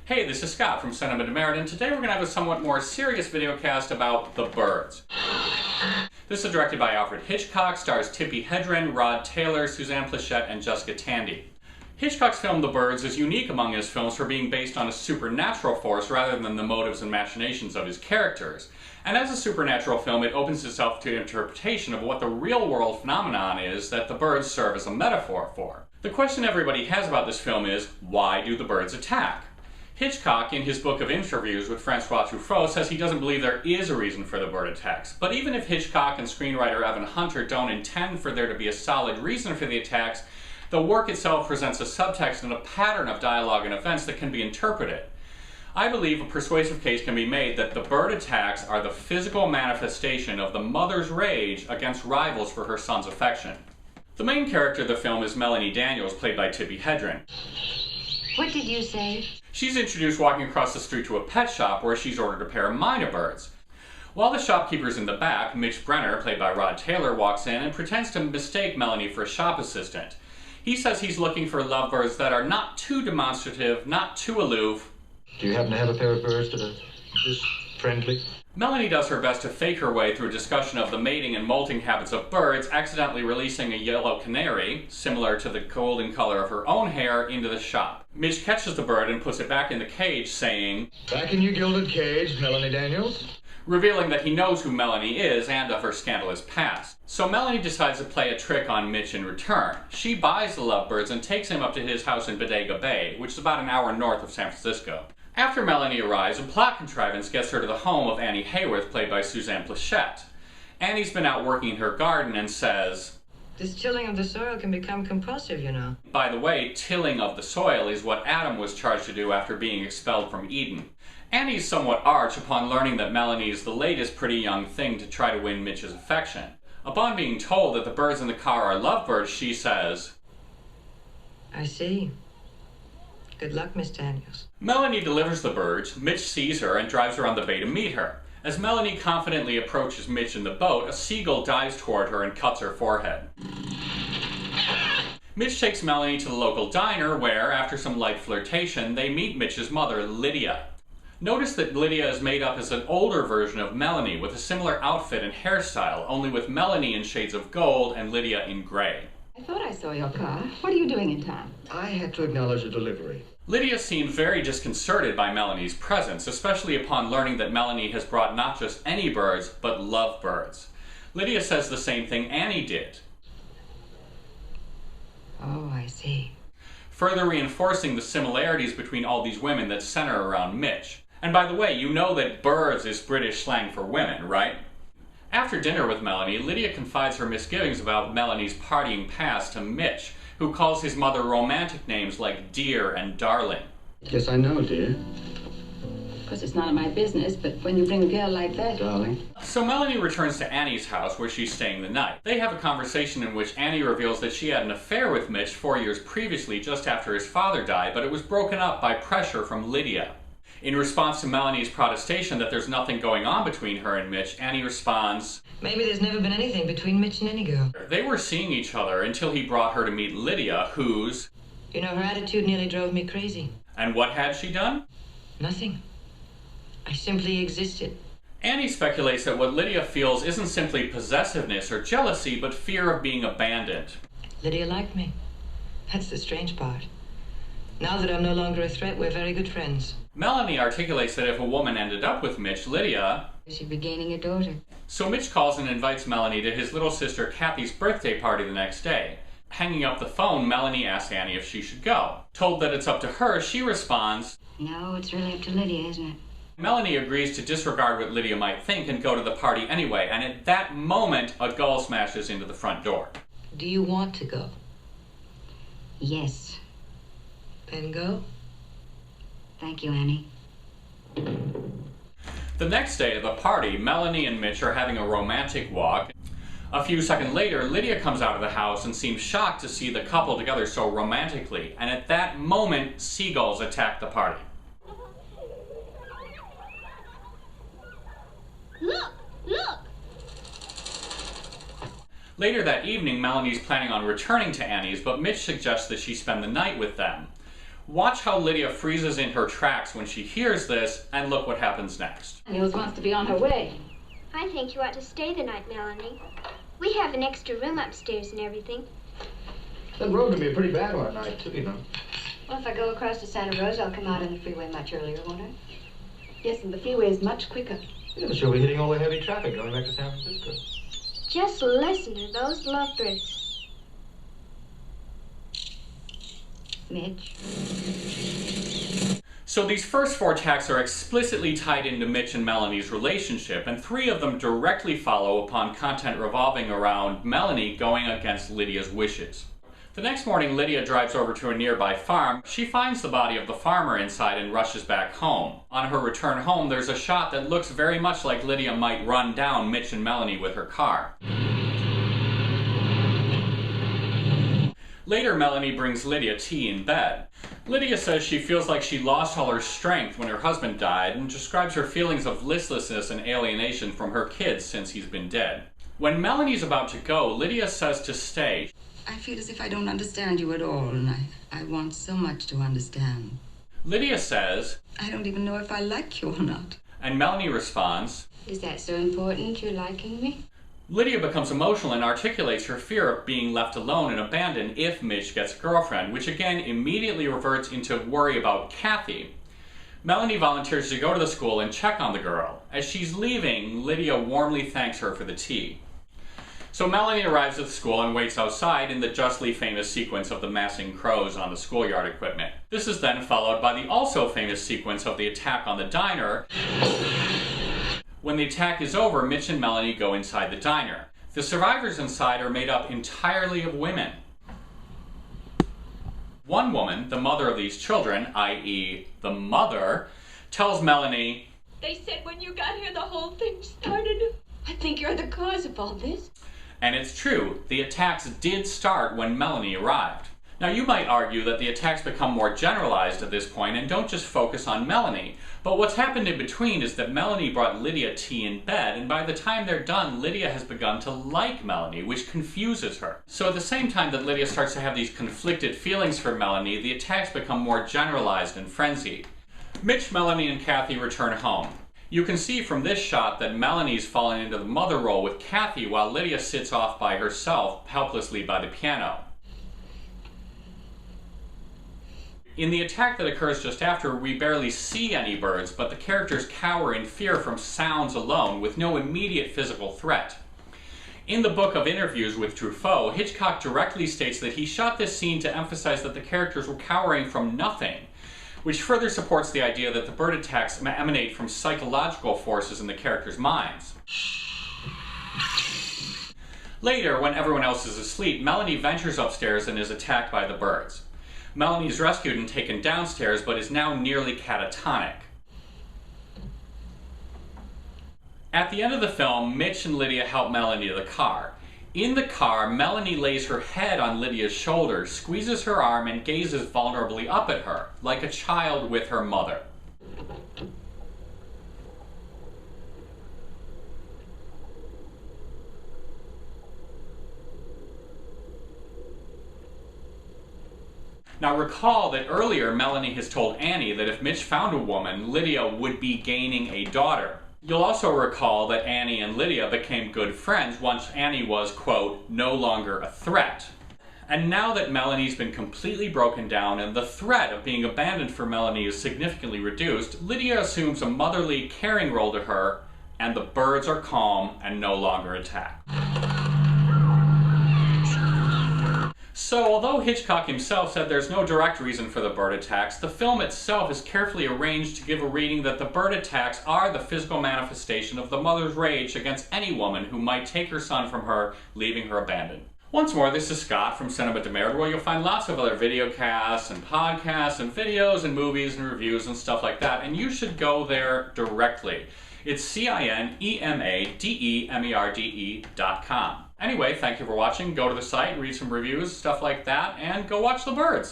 Hey, this is Scott from Merde, and today we're going to have a somewhat more serious video cast about The Birds. This is directed by Alfred Hitchcock, stars Tippi Hedren, Rod Taylor, Suzanne Pleshette, and Jessica Tandy. Hitchcock's film The Birds is unique among his films for being based on a supernatural force rather than the motives and machinations of his characters. And as a supernatural film, it opens itself to interpretation of what the real-world phenomenon is that the birds serve as a metaphor for. The question everybody has about this film is, why do the birds attack? Hitchcock, in his book of interviews with Francois Truffaut, says he doesn't believe there is a reason for the bird attacks. But even if Hitchcock and screenwriter Evan Hunter don't intend for there to be a solid reason for the attacks, the work itself presents a subtext and a pattern of dialogue and events that can be interpreted. I believe a persuasive case can be made that the bird attacks are the physical manifestation of the mother's rage against rivals for her son's affection. The main character of the film is Melanie Daniels, played by Tippi Hedren. What did you say? She's introduced walking across the street to a pet shop where she's ordered a pair of mynah birds. While the shopkeeper's in the back, Mitch Brenner, played by Rod Taylor, walks in and pretends to mistake Melanie for a shop assistant. He says he's looking for lovebirds that are not too demonstrative, not too aloof. Do you happen to have a pair of birds that are this friendly? Melanie does her best to fake her way through a discussion of the mating and molting habits of birds, accidentally releasing a yellow canary, similar to the golden color of her own hair, into the shop. Mitch catches the bird and puts it back in the cage, saying, "Back in your gilded cage, Melanie Daniels." Revealing that he knows who Melanie is and of her scandalous past. So Melanie decides to play a trick on Mitch in return. She buys the lovebirds and takes him up to his house in Bodega Bay, which is about an hour north of San Francisco. After Melanie arrives, a plot contrivance gets her to the home of Annie Hayworth, played by Suzanne Pleshette. Annie's been out working in her garden and says, "This tilling of the soil can become compulsive, you know." By the way, tilling of the soil is what Adam was charged to do after being expelled from Eden. Annie's somewhat arch upon learning that Melanie is the latest pretty young thing to try to win Mitch's affection. Upon being told that the birds in the car are lovebirds, she says, "I see. Good luck, Miss Daniels." Melanie delivers the birds, Mitch sees her and drives around the bay to meet her. As Melanie confidently approaches Mitch in the boat, a seagull dives toward her and cuts her forehead. Mitch takes Melanie to the local diner where, after some light flirtation, they meet Mitch's mother, Lydia. Notice that Lydia is made up as an older version of Melanie with a similar outfit and hairstyle, only with Melanie in shades of gold and Lydia in gray. I thought I saw your car. What are you doing in town? I had to acknowledge a delivery. Lydia seemed very disconcerted by Melanie's presence, especially upon learning that Melanie has brought not just any birds, but lovebirds. Lydia says the same thing Annie did. Oh, I see. Further reinforcing the similarities between all these women that center around Mitch. And by the way, you know that birds is British slang for women, right? After dinner with Melanie, Lydia confides her misgivings about Melanie's partying past to Mitch, who calls his mother romantic names like dear and darling. Yes, I know, dear. Of course, it's none of my business, but when you bring a girl like that... Darling. So Melanie returns to Annie's house where she's staying the night. They have a conversation in which Annie reveals that she had an affair with Mitch 4 years previously just after his father died, but it was broken up by pressure from Lydia. In response to Melanie's protestation that there's nothing going on between her and Mitch, Annie responds, "Maybe there's never been anything between Mitch and any girl." They were seeing each other until he brought her to meet Lydia, who's... You know, her attitude nearly drove me crazy. And what had she done? Nothing. I simply existed. Annie speculates that what Lydia feels isn't simply possessiveness or jealousy, but fear of being abandoned. Lydia liked me. That's the strange part. Now that I'm no longer a threat, we're very good friends. Melanie articulates that if a woman ended up with Mitch, Lydia... She'd be gaining a daughter. So Mitch calls and invites Melanie to his little sister Kathy's birthday party the next day. Hanging up the phone, Melanie asks Annie if she should go. Told that it's up to her, she responds, No, it's really up to Lydia, isn't it? Melanie agrees to disregard what Lydia might think and go to the party anyway, and at that moment, a gull smashes into the front door. Do you want to go? Yes. Then go. Thank you, Annie. The next day at the party, Melanie and Mitch are having a romantic walk. A few seconds later, Lydia comes out of the house and seems shocked to see the couple together so romantically, and at that moment, seagulls attack the party. Look! Look! Later that evening, Melanie's planning on returning to Annie's, but Mitch suggests that she spend the night with them. Watch how Lydia freezes in her tracks when she hears this, and look what happens next. Niels wants to be on her way. I think you ought to stay the night, Melanie. We have an extra room upstairs and everything. That road can be a pretty bad one at night, too, you know. Well, if I go across to Santa Rosa, I'll come out on the freeway much earlier, won't I? Yes, and the freeway is much quicker. Yeah, but she'll be hitting all the heavy traffic going back to San Francisco. Just listen to those lovebirds. Mitch. So these first 4 attacks are explicitly tied into Mitch and Melanie's relationship, and 3 of them directly follow upon content revolving around Melanie going against Lydia's wishes. The next morning, Lydia drives over to a nearby farm. She finds the body of the farmer inside and rushes back home. On her return home, there's a shot that looks very much like Lydia might run down Mitch and Melanie with her car. Later, Melanie brings Lydia tea in bed. Lydia says she feels like she lost all her strength when her husband died and describes her feelings of listlessness and alienation from her kids since he's been dead. When Melanie's about to go, Lydia says to stay. I feel as if I don't understand you at all, and I want so much to understand. Lydia says, I don't even know if I like you or not. And Melanie responds, Is that so important, you liking me? Lydia becomes emotional and articulates her fear of being left alone and abandoned if Mitch gets a girlfriend, which again immediately reverts into worry about Kathy. Melanie volunteers to go to the school and check on the girl. As she's leaving, Lydia warmly thanks her for the tea. So Melanie arrives at the school and waits outside in the justly famous sequence of the massing crows on the schoolyard equipment. This is then followed by the also famous sequence of the attack on the diner. When the attack is over, Mitch and Melanie go inside the diner. The survivors inside are made up entirely of women. One woman, the mother of these children, i.e. the mother, tells Melanie, They said when you got here the whole thing started. I think you're the cause of all this. And it's true, the attacks did start when Melanie arrived. Now you might argue that the attacks become more generalized at this point and don't just focus on Melanie, but what's happened in between is that Melanie brought Lydia tea in bed, and by the time they're done, Lydia has begun to like Melanie, which confuses her. So at the same time that Lydia starts to have these conflicted feelings for Melanie, the attacks become more generalized and frenzied. Mitch, Melanie, and Kathy return home. You can see from this shot that Melanie's fallen into the mother role with Kathy while Lydia sits off by herself, helplessly by the piano. In the attack that occurs just after, we barely see any birds, but the characters cower in fear from sounds alone, with no immediate physical threat. In the book of interviews with Truffaut, Hitchcock directly states that he shot this scene to emphasize that the characters were cowering from nothing, which further supports the idea that the bird attacks emanate from psychological forces in the characters' minds. Later, when everyone else is asleep, Melanie ventures upstairs and is attacked by the birds. Melanie is rescued and taken downstairs, but is now nearly catatonic. At the end of the film, Mitch and Lydia help Melanie to the car. In the car, Melanie lays her head on Lydia's shoulder, squeezes her arm, and gazes vulnerably up at her, like a child with her mother. Now recall that earlier Melanie has told Annie that if Mitch found a woman, Lydia would be gaining a daughter. You'll also recall that Annie and Lydia became good friends once Annie was, quote, no longer a threat. And now that Melanie's been completely broken down and the threat of being abandoned for Melanie is significantly reduced, Lydia assumes a motherly, caring role to her, and the birds are calm and no longer attack. So, although Hitchcock himself said there's no direct reason for the bird attacks, the film itself is carefully arranged to give a reading that the bird attacks are the physical manifestation of the mother's rage against any woman who might take her son from her, leaving her abandoned. Once more, this is Scott from Cinema de Merde, where you'll find lots of other videocasts and podcasts and videos and movies and reviews and stuff like that, and you should go there directly. It's cinemerde.com. Anyway, thank you for watching. Go to the site, read some reviews, stuff like that, and go watch the birds.